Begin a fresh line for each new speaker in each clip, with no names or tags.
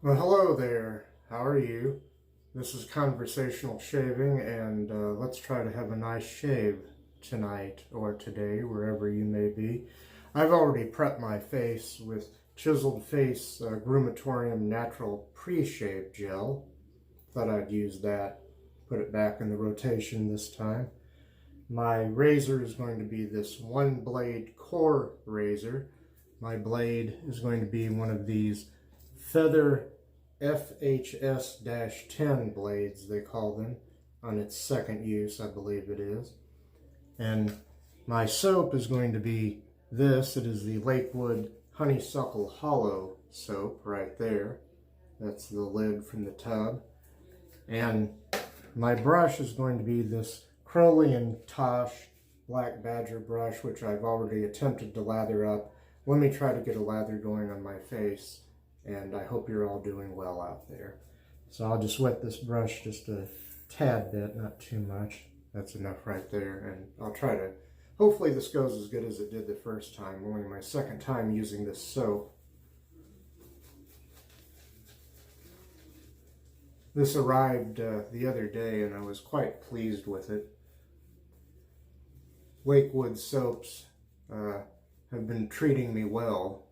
Well, hello there. How are you? This is conversational shaving, and let's try to have a nice shave tonight or today, wherever you may be. I've already prepped my face with Chiseled Face Grumatorium Natural Pre-Shave Gel. Thought I'd use that, put it back in the rotation this time. My razor is going to be this one blade core razor. My blade is going to be one of these Feather FHS-10 blades, they call them, on its second use, I believe it is. And my soap is going to be this. It is the Lakewood Honeysuckle Hollow soap right there. That's the lid from the tub. And my brush is going to be this Crowley Tosh Black Badger brush, which I've already attempted to lather up. Let me try to get a lather going on my face, and I hope you're all doing well out there. So I'll just wet this brush just a tad bit, not too much. That's enough right there, and I'll try to, hopefully this goes as good as it did the first time, only my second time using this soap. This arrived the other day, and I was quite pleased with it. Lakewood soaps have been treating me well.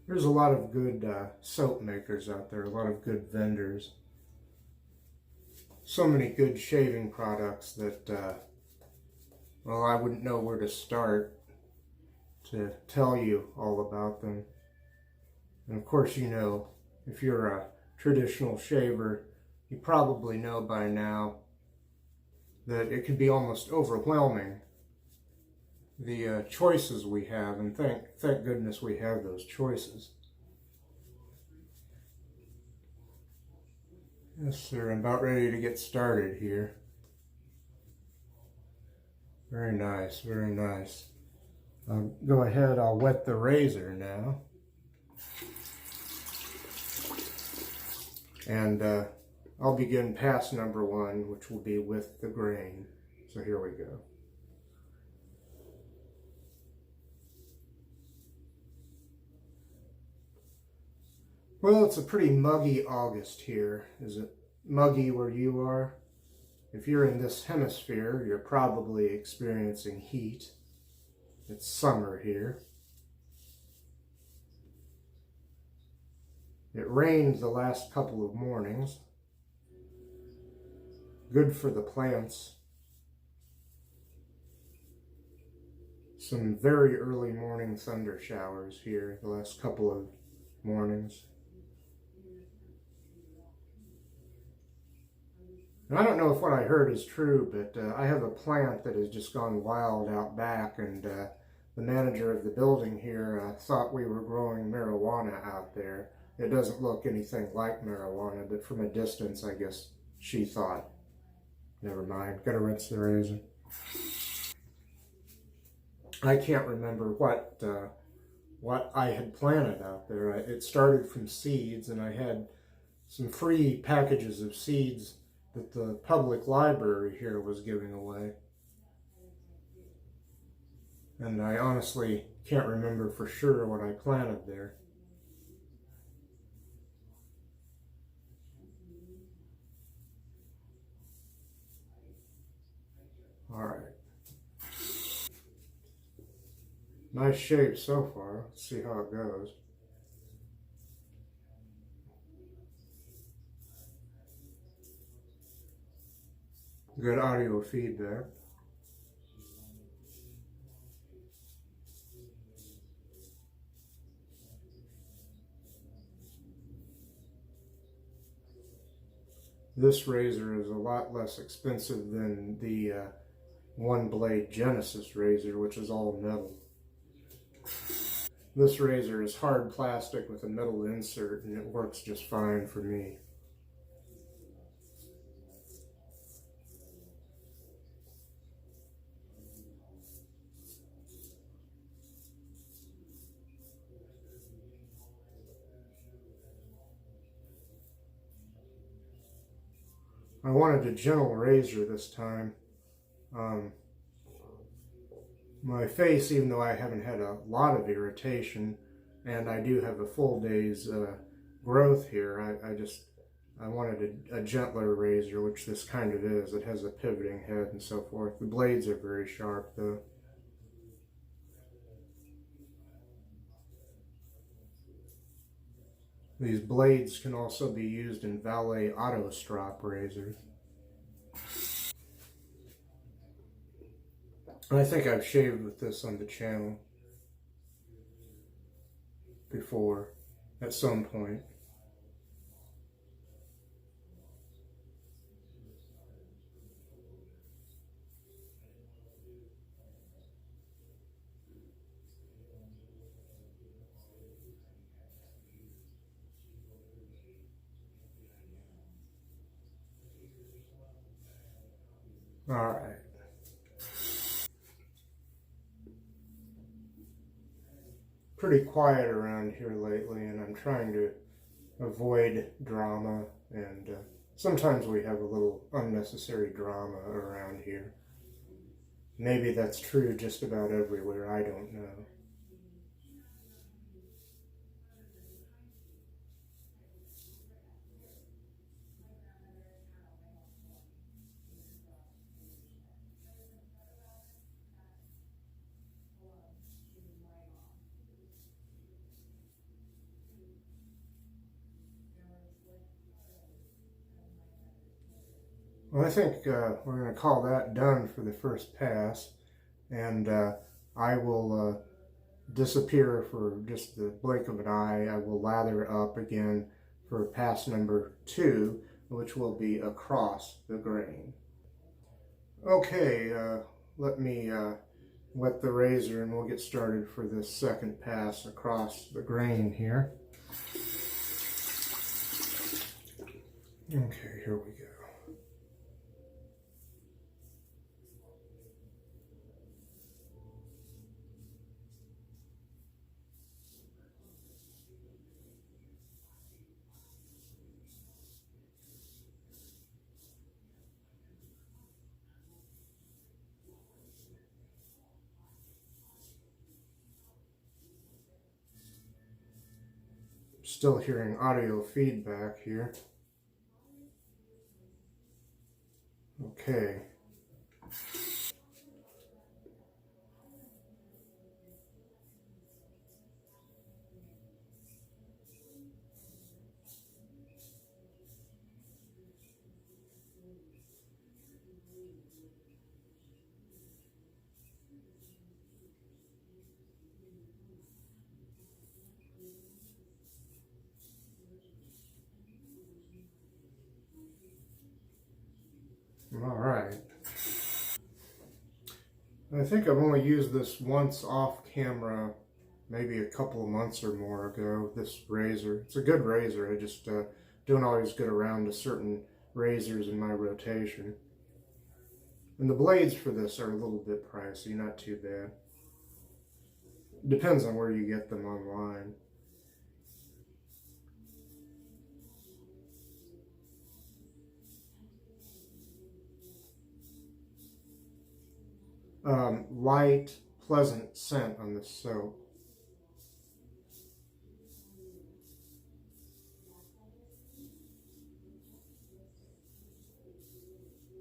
There's a lot of good soap makers out there, a lot of good vendors. So many good shaving products that, well, I wouldn't know where to start to tell you all about them. And of course, you know, if you're a traditional shaver, you probably know by now that it can be almost overwhelming, the choices we have, and thank goodness we have those choices. Yes, sir, I'm about ready to get started here. Very nice, very nice. I'll go ahead, I'll wet the razor now. And I'll begin pass number one, which will be with the grain. So here we go. Well, it's a pretty muggy August here. Is it muggy where you are? If you're in this hemisphere, you're probably experiencing heat. It's summer here. It rained the last couple of mornings. Good for the plants. Some very early morning thunder showers here the last couple of mornings. And I don't know if what I heard is true, but I have a plant that has just gone wild out back, and the manager of the building here thought we were growing marijuana out there. It doesn't look anything like marijuana, but from a distance, I guess she thought. Never mind, gotta rinse the razor. I can't remember what I had planted out there. It started from seeds, and I had some free packages of seeds that the public library here was giving away. And I honestly can't remember for sure what I planted there. All right. Nice shape so far. Let's see how it goes. Good audio feedback. This razor is a lot less expensive than the one blade Genesis razor, which is all metal. This razor is hard plastic with a metal insert, and it works just fine for me. I wanted a gentle razor this time. My face, even though I haven't had a lot of irritation, and I do have a full day's growth here. I wanted a gentler razor, which this kind of is. It has a pivoting head and so forth. The blades are very sharp though. These blades can also be used in valet auto strop razors. I think I've shaved with this on the channel before, at some point. Alright. Pretty quiet around here lately, and I'm trying to avoid drama, and sometimes we have a little unnecessary drama around here. Maybe that's true just about everywhere, I don't know. Well, I think we're going to call that done for the first pass, and I will disappear for just the blink of an eye. I will lather up again for pass number 2, which will be across the grain. Okay, let me wet the razor and we'll get started for this second pass across the grain here. Okay, here we go. Still hearing audio feedback here. Okay. All right. I think I've only used this once off camera, maybe a couple of months or more ago, this razor. It's a good razor, I just don't always get around to certain razors in my rotation. And the blades for this are a little bit pricey, not too bad. Depends on where you get them online. Light, pleasant scent on this soap.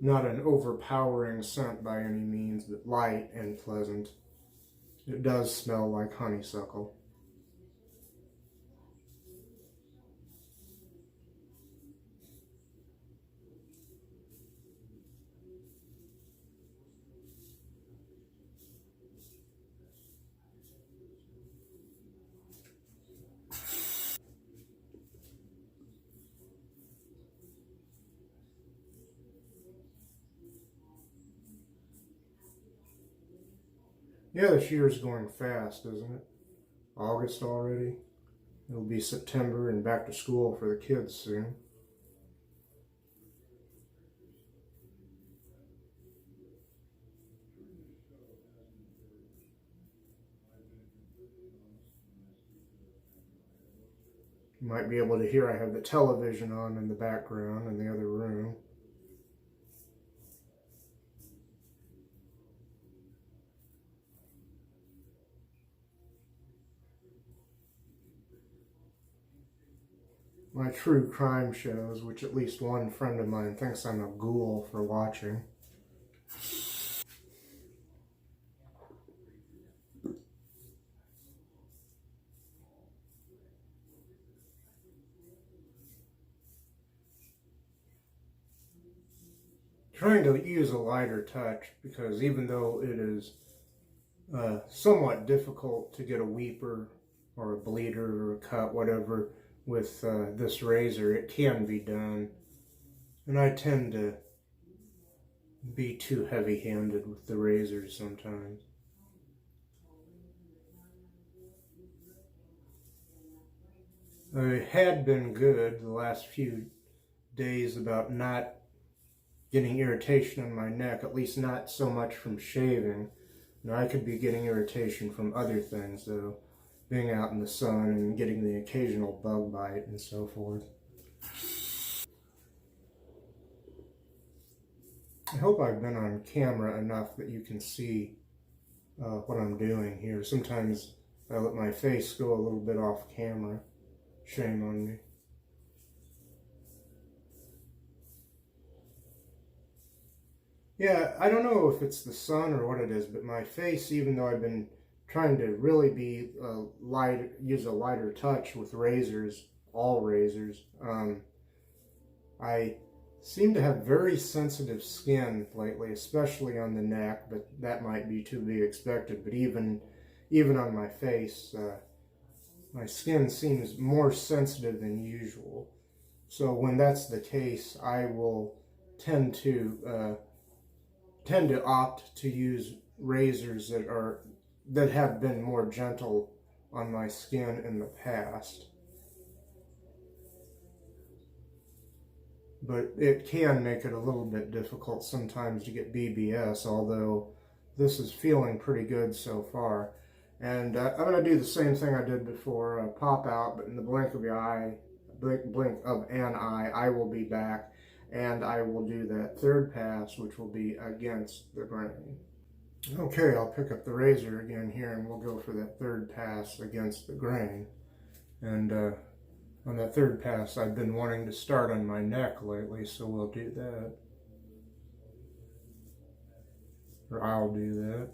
Not an overpowering scent by any means, but light and pleasant. It does smell like honeysuckle. Yeah, this year's going fast, isn't it? August already. It'll be September and back to school for the kids soon. You might be able to hear I have the television on in the background in the other room. my true crime shows, which at least one friend of mine thinks I'm a ghoul for watching. Trying to use a lighter touch, because even though it is somewhat difficult to get a weeper or a bleeder or a cut, whatever, with this razor, it can be done. And I tend to be too heavy-handed with the razors sometimes. I had been good the last few days about not getting irritation on my neck, at least not so much from shaving. Now, I could be getting irritation from other things, though, being out in the sun and getting the occasional bug bite and so forth. I hope I've been on camera enough that you can see what I'm doing here. Sometimes I let my face go a little bit off camera. Shame on me. Yeah, I don't know if it's the sun or what it is, but my face, even though I've been trying to really be use a lighter touch with razors, all razors, I seem to have very sensitive skin lately, especially on the neck, but that might be to be expected. But even on my face, my skin seems more sensitive than usual. So when that's the case, I will tend to opt to use razors that have been more gentle on my skin in the past. But it can make it a little bit difficult sometimes to get BBS, although this is feeling pretty good so far. And I'm going to do the same thing I did before, pop out, but in the blink of an eye, I will be back, and I will do that third pass, which will be against the grain. Okay, I'll pick up the razor again here, and we'll go for that third pass against the grain. And on that third pass, I've been wanting to start on my neck lately, so we'll do that. Or I'll do that.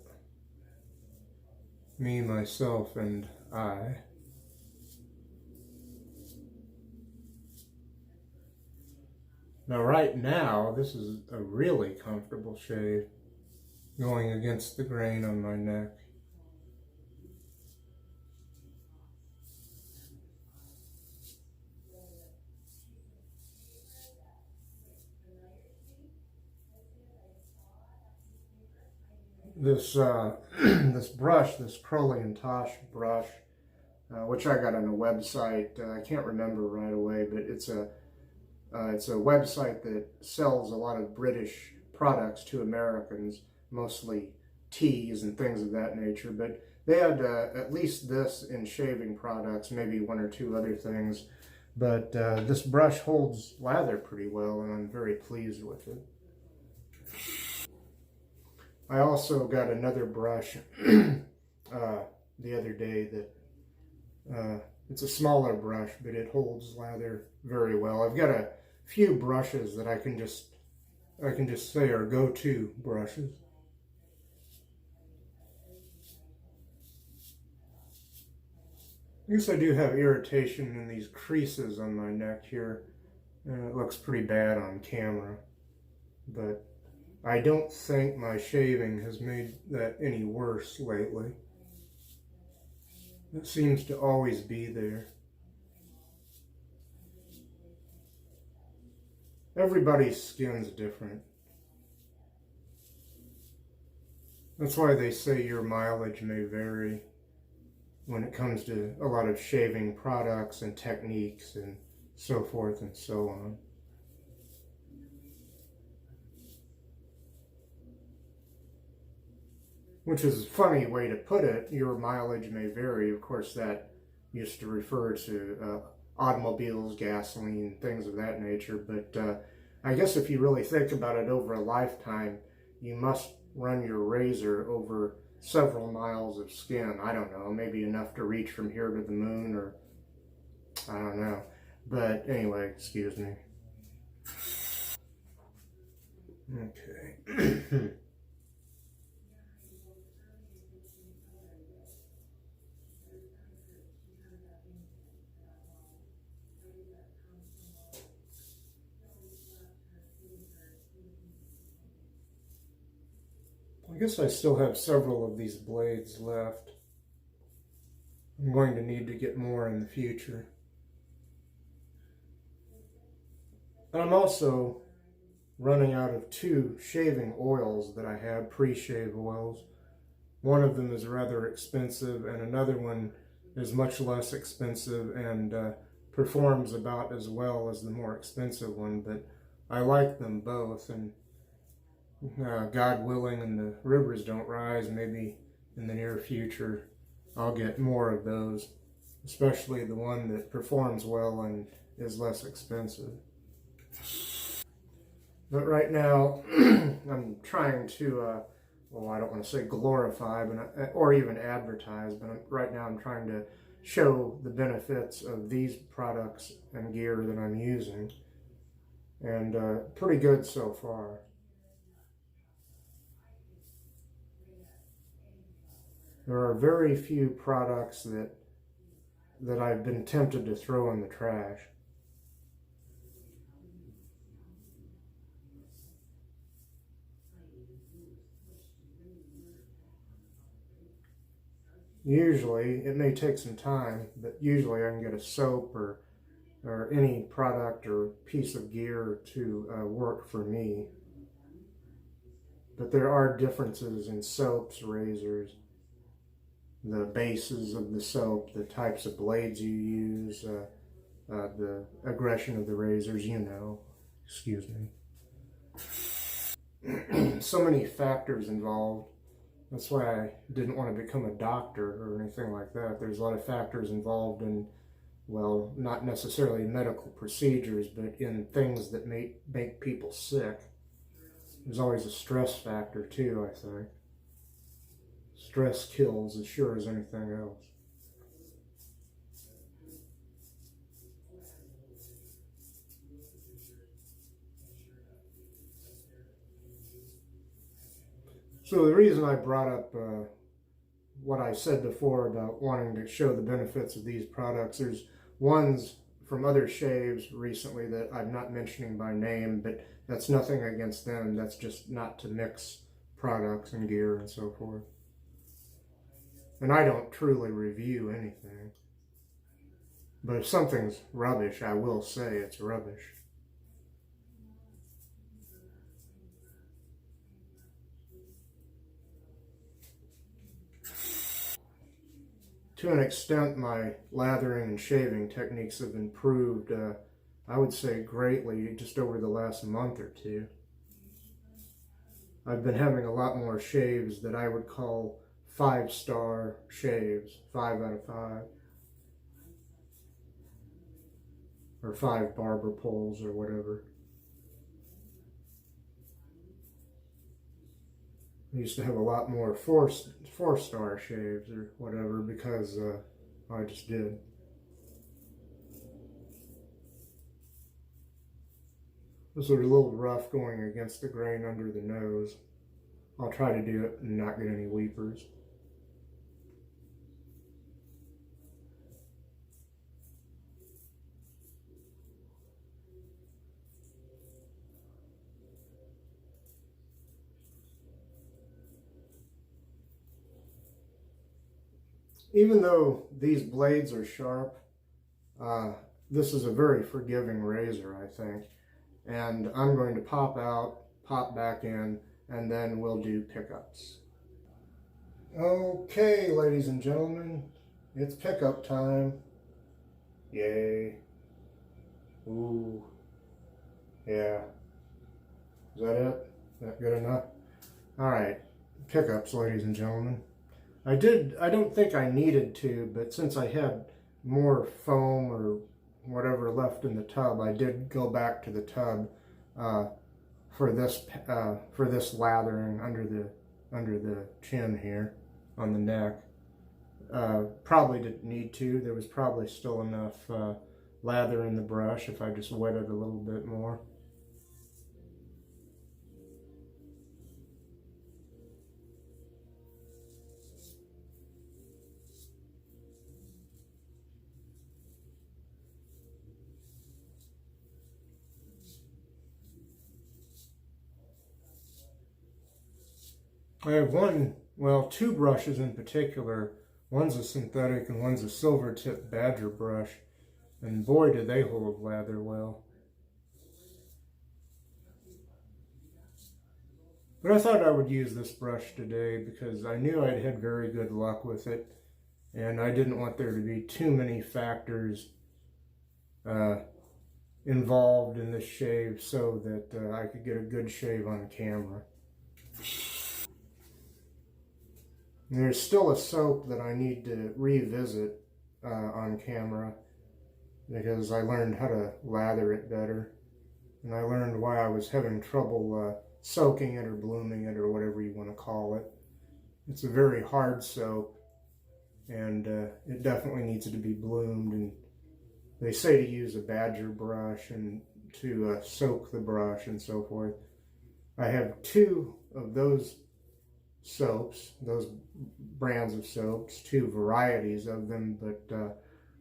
Me, myself, and I. Now, right now, this is a really comfortable shave, going against the grain on my neck. This this brush, this Crowley Tosh brush, which I got on a website. I can't remember right away, but it's a website that sells a lot of British products to Americans, mostly teas and things of that nature. But they had at least this in shaving products, maybe one or two other things. But this brush holds lather pretty well, and I'm very pleased with it. I also got another brush the other day that it's a smaller brush, but it holds lather very well. I've got a few brushes that I can just say are go-to brushes. I guess I do have irritation in these creases on my neck here. It looks pretty bad on camera, but I don't think my shaving has made that any worse lately. It seems to always be there. Everybody's skin's different. That's why they say your mileage may vary when it comes to a lot of shaving products and techniques and so forth and so on. Which is a funny way to put it. Your mileage may vary. Of course, that used to refer to automobiles, gasoline, things of that nature. But I guess if you really think about it over a lifetime, you must run your razor over several miles of skin. I don't know, maybe enough to reach from here to the moon, or I don't know. But anyway, excuse me. Okay. I guess I still have several of these blades left. I'm going to need to get more in the future. And I'm also running out of 2 shaving oils that I had, pre-shave oils. One of them is rather expensive and another one is much less expensive and performs about as well as the more expensive one, but I like them both, and God willing and the rivers don't rise, maybe in the near future I'll get more of those, especially the one that performs well and is less expensive. But right now I'm trying to well, I don't want to say glorify, but or even advertise, but right now I'm trying to show the benefits of these products and gear that I'm using, and pretty good so far. There are very few products that I've been tempted to throw in the trash. Usually, it may take some time, but usually I can get a soap or any product or piece of gear to work for me. But there are differences in soaps, razors, the bases of the soap, the types of blades you use, the aggression of the razors, you know. Excuse me. So many factors involved. That's why I didn't want to become a doctor or anything like that. There's a lot of factors involved in, well, not necessarily medical procedures, but in things that make people sick. There's always a stress factor too, I think. Stress kills as sure as anything else. So the reason I brought up what I said before about wanting to show the benefits of these products, there's ones from other shaves recently that I'm not mentioning by name, but that's nothing against them. That's just not to mix products and gear and so forth. And I don't truly review anything. But if something's rubbish, I will say it's rubbish. To an extent, my lathering and shaving techniques have improved, I would say greatly, just over the last month or two. I've been having a lot more shaves that I would call 5-star shaves, 5 out of 5. Or 5 barber poles or whatever. I used to have a lot more 4-star shaves or whatever because I just did. This was a little rough going against the grain under the nose. I'll try to do it and not get any weepers. Even though these blades are sharp, this is a very forgiving razor, I think. And I'm going to pop out, pop back in, and then we'll do pickups. Okay, ladies and gentlemen, it's pickup time. Yay. Ooh. Yeah. Is that it? Is that good enough? Alright, pickups, ladies and gentlemen. I don't think I needed to, but since I had more foam or whatever left in the tub, I did go back to the tub for this lathering under the chin here on the neck. Probably didn't need to. There was probably still enough lather in the brush if I just wet it a little bit more. I have two brushes in particular. One's a synthetic and one's a silver tip badger brush. And boy, do they hold lather well. But I thought I would use this brush today because I knew I'd had very good luck with it. And I didn't want there to be too many factors involved in this shave so that I could get a good shave on camera. And there's still a soap that I need to revisit on camera because I learned how to lather it better. And I learned why I was having trouble soaking it or blooming it or whatever you want to call it. It's a very hard soap and it definitely needs to be bloomed. And they say to use a badger brush and to soak the brush and so forth. I have two of those soaps, those brands of soaps, two varieties of them, but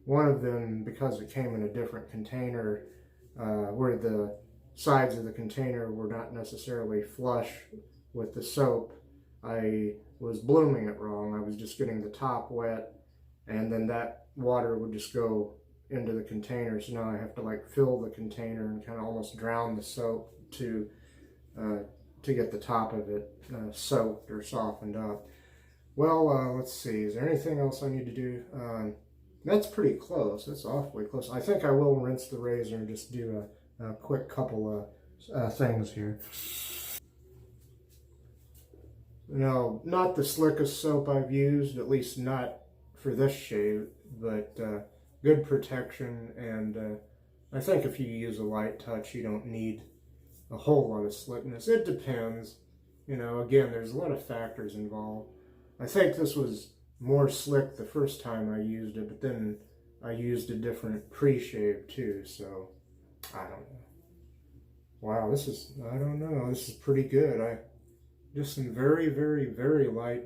one of them, because it came in a different container where the sides of the container were not necessarily flush with the soap, I was blooming it wrong. I was just getting the top wet and then that water would just go into the container, so now I have to like fill the container and kind of almost drown the soap to get the top of it soaked or softened up. Well, let's see, is there anything else I need to do? That's pretty close, that's awfully close. I think I will rinse the razor and just do a quick couple of things here. No, not the slickest soap I've used, at least not for this shave, but good protection, and I think if you use a light touch, you don't need a whole lot of slickness. It depends. You know, again, there's a lot of factors involved. I think this was more slick the first time I used it, but then I used a different pre-shave too, so I don't know. Wow, this is, I don't know, this is pretty good. Just some very, very, very light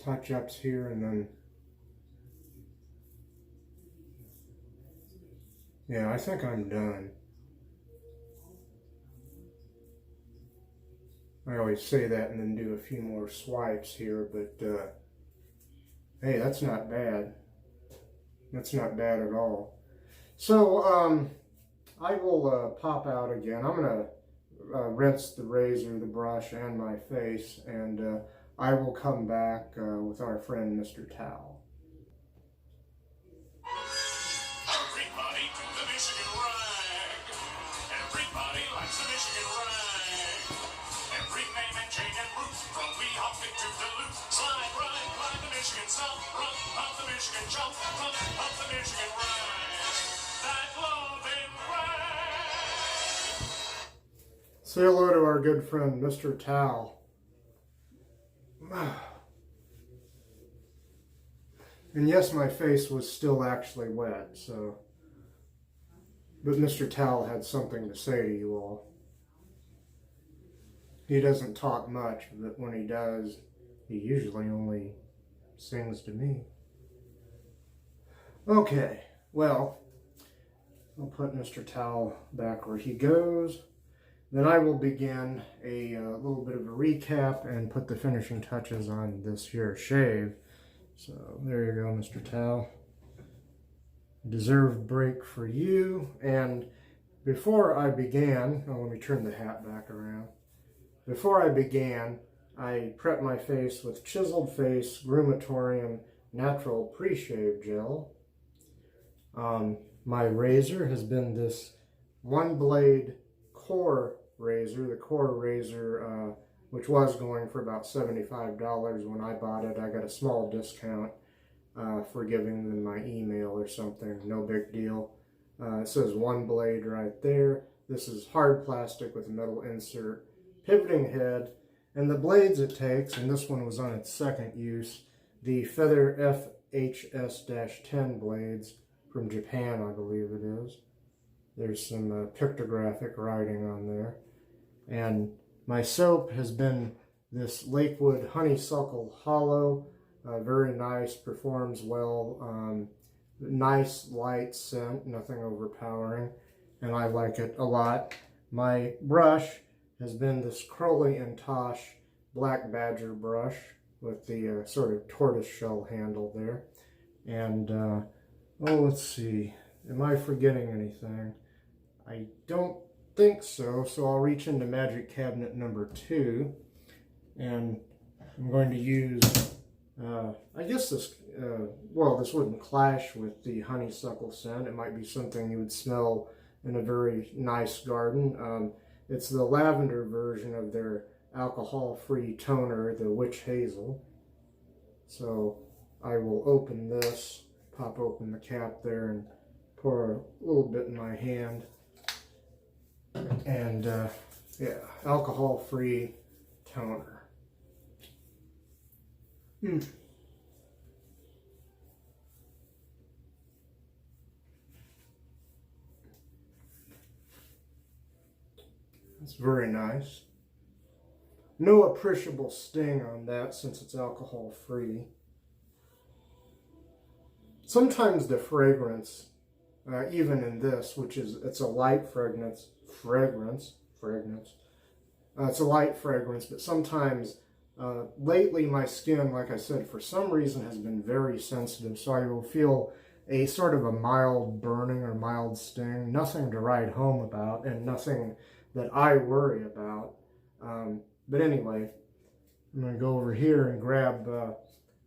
touch-ups here, and then, yeah, I think I'm done. I always say that and then do a few more swipes here, but hey, that's not bad. That's not bad at all. So I will pop out again. I'm going to rinse the razor, the brush, and my face, and I will come back with our friend Mr. Towel.
Everybody do the Michigan rag. Everybody likes the Michigan rag. Every name and chain and root, from Weehawken to Duluth. Slide, ride, climb the Michigan snow. Run up the Michigan jump. Run up the Michigan rag. That loving rag.
Say hello to our good friend Mr. Towel. And yes, my face was still actually wet, so. But Mr. Towel had something to say to you all. He doesn't talk much, but when he does, he usually only sings to me. Okay, well, I'll put Mr. Towel back where he goes. Then I will begin a little bit of a recap and put the finishing touches on this here shave. So there you go, Mr. Towel. Deserved break for you. And before I began, let me turn the hat back around. Before I began, I prepped my face with Chiseled Face Grumatorium Natural Pre-Shave Gel. My razor has been this one blade core razor, the core razor, which was going for about $75 when I bought it. I got a small discount for giving them my email or something, no big deal. It says one blade right there. This is hard plastic with a metal insert, pivoting head, and the blades it takes, and this one was on its second use, the Feather FHS-10 blades from Japan, I believe it is. There's some pictographic writing on there. And my soap has been this Lakewood Honeysuckle Hollow. Very nice, performs well. Nice light scent, nothing overpowering, and I like it a lot. My brush has been this Crowley Tosh Black Badger brush with the sort of tortoiseshell handle there. And, oh, let's see, am I forgetting anything? I don't think so, so I'll reach into Magic Cabinet number 2, and I'm going to use, I guess this, well, this wouldn't clash with the honeysuckle scent. It might be something you would smell in a very nice garden. It's the lavender version of their alcohol-free toner, the Witch Hazel. So I will open this, pop open the cap there, and pour a little bit in my hand. And yeah, alcohol-free toner. That's very nice. No appreciable sting on that since it's alcohol-free. Sometimes the fragrance, even in this, which is, it's a light fragrance, it's a light fragrance, but sometimes, lately my skin, like I said, for some reason has been very sensitive, so I will feel a sort of a mild burning or mild sting, nothing to write home about, and nothing that I worry about. But anyway, I'm going to go over here and grab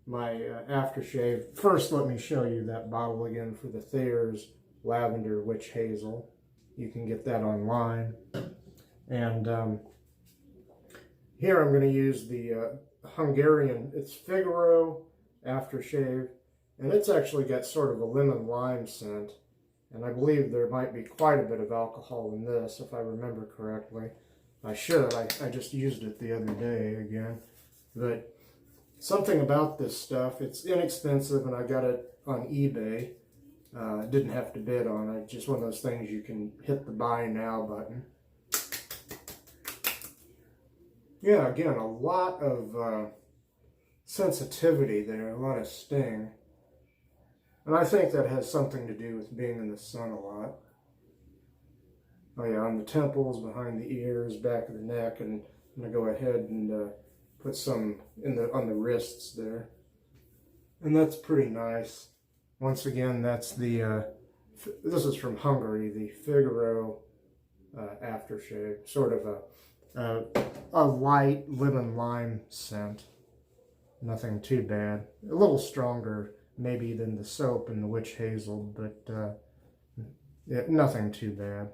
my aftershave. First, let me show you that bottle again for the Thayers Lavender Witch Hazel. You can get that online. And here I'm going to use the Hungarian, it's Figaro aftershave, and it's actually got sort of a lemon lime scent. And I believe there might be quite a bit of alcohol in this, if I remember correctly. I should. I just used it the other day again. But something about this stuff, it's inexpensive, and I got it on eBay. Didn't have to bid on it. Just one of those things you can hit the buy now button. Yeah, again, a lot of sensitivity there, a lot of sting. And I think that has something to do with being in the sun a lot. Oh yeah, on the temples, behind the ears, back of the neck, and I'm going to go ahead and put some on the wrists there. And that's pretty nice. Once again, that's the, this is from Hungary, the Figaro aftershave. Sort of a light lemon lime scent. Nothing too bad. A little stronger maybe than the soap and the Witch Hazel, but yeah, nothing too bad.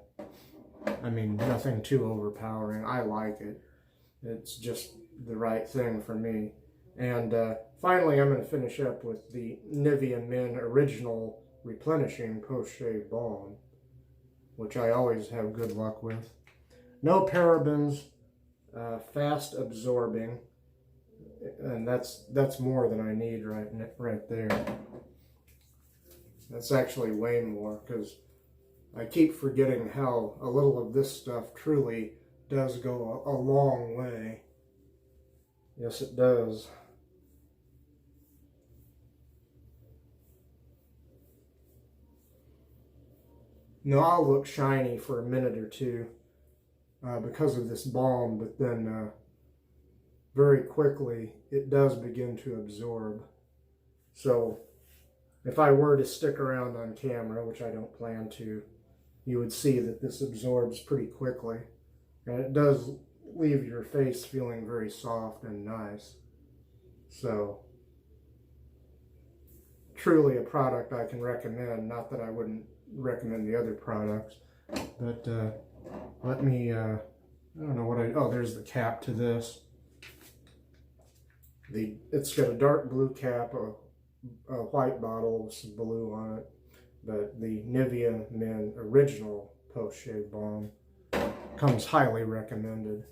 I mean, nothing too overpowering. I like it. It's just the right thing for me. And finally, I'm going to finish up with the Nivea Men Original Replenishing Post-Shave Balm, which I always have good luck with. No parabens, fast absorbing, and that's more than I need right there. That's actually way more, because I keep forgetting how a little of this stuff truly does go a long way. Yes, it does. Now, I'll look shiny for a minute or two because of this balm, but then very quickly it does begin to absorb. So if I were to stick around on camera, which I don't plan to, you would see that this absorbs pretty quickly. And it does leave your face feeling very soft and nice. So, truly a product I can recommend. Not that I wouldn't recommend the other products. But let me, I don't know what oh, there's the cap to this. It's got a dark blue cap, a white bottle with some blue on it. But the Nivea Men Original Post-Shave Balm comes highly recommended.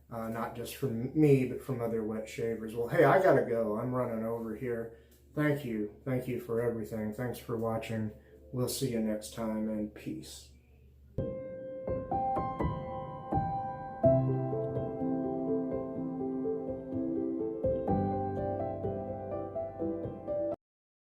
Not just from me, but from other wet shavers. Well, hey, I gotta go. I'm running over here. Thank you. Thank you for everything. Thanks for watching We'll see you next time, and peace.